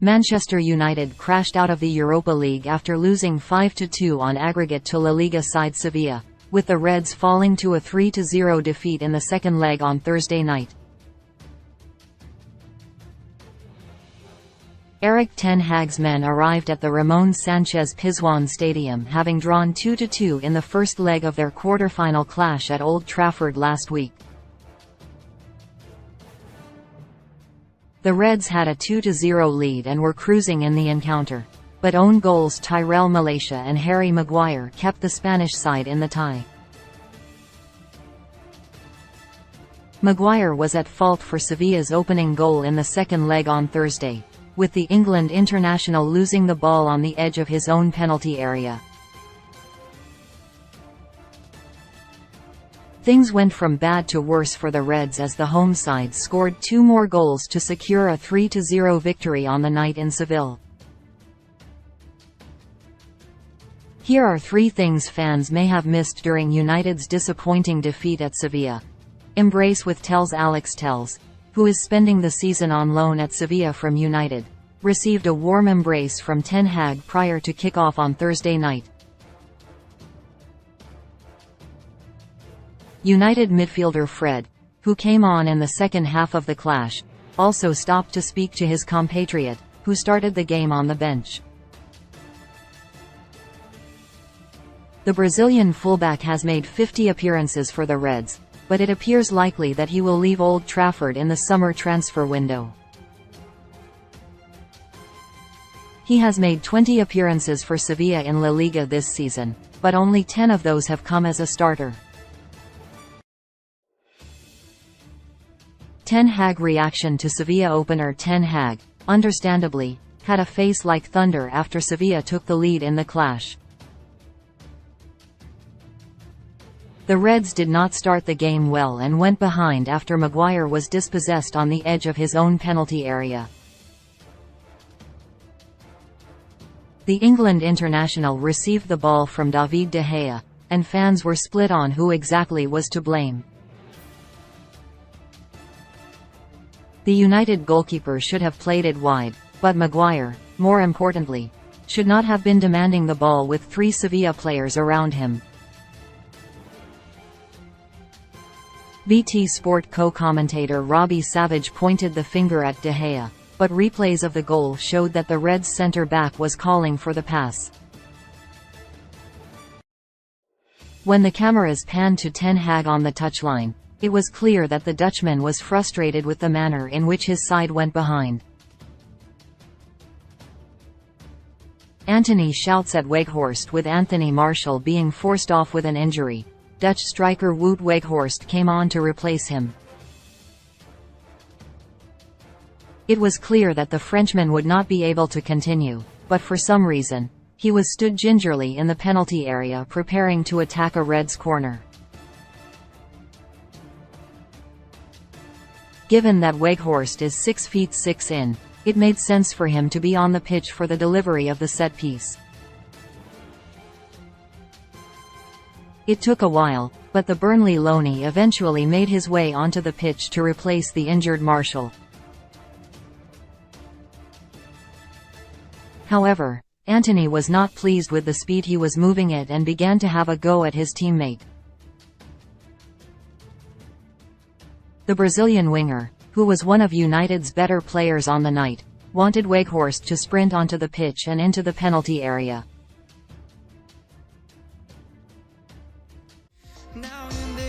Manchester United crashed out of the Europa League after losing 5-2 on aggregate to La Liga side Sevilla, with the Reds falling to a 3-0 defeat in the second leg on Thursday night. Erik ten Hag's men arrived at the Ramon Sanchez Pizjuan Stadium having drawn 2-2 in the first leg of their quarter-final clash at Old Trafford last week. The Reds had a 2-0 lead and were cruising in the encounter, but own goals Tyrell Malacia and Harry Maguire kept the Spanish side in the tie. Maguire was at fault for Sevilla's opening goal in the second leg on Thursday, with the England international losing the ball on the edge of his own penalty area. Things went from bad to worse for the Reds as the home side scored 2 more goals to secure a 3-0 victory on the night in Seville. Here are 3 things fans may have missed during United's disappointing defeat at Sevilla. Embrace with Telles. Alex Telles, who is spending the season on loan at Sevilla from United, received a warm embrace from Ten Hag prior to kick-off on Thursday night. United midfielder Fred, who came on in the second half of the clash, also stopped to speak to his compatriot, who started the game on the bench. The Brazilian fullback has made 50 appearances for the Reds, but it appears likely that he will leave Old Trafford in the summer transfer window. He has made 20 appearances for Sevilla in La Liga this season, but only 10 of those have come as a starter. Ten Hag reaction to Sevilla opener. Ten Hag, understandably, had a face like thunder after Sevilla took the lead in the clash. The Reds did not start the game well and went behind after Maguire was dispossessed on the edge of his own penalty area. The England international received the ball from David De Gea, and fans were split on who exactly was to blame. The United goalkeeper should have played it wide, but Maguire, more importantly, should not have been demanding the ball with 3 Sevilla players around him. BT Sport co-commentator Robbie Savage pointed the finger at De Gea, but replays of the goal showed that the Reds centre-back was calling for the pass. When the cameras panned to Ten Hag on the touchline, it was clear that the Dutchman was frustrated with the manner in which his side went behind. Antony shouts at Weghorst with Anthony Martial being forced off with an injury. Dutch striker Wout Weghorst came on to replace him. It was clear that the Frenchman would not be able to continue, but for some reason, he was stood gingerly in the penalty area preparing to attack a Reds corner. Given that Weghorst is 6 feet 6 in, it made sense for him to be on the pitch for the delivery of the set piece. It took a while, but the Burnley loanee eventually made his way onto the pitch to replace the injured Martial. However, Antony was not pleased with the speed he was moving at and began to have a go at his teammate. The Brazilian winger, who was one of United's better players on the night, wanted Weghorst to sprint onto the pitch and into the penalty area. Now and then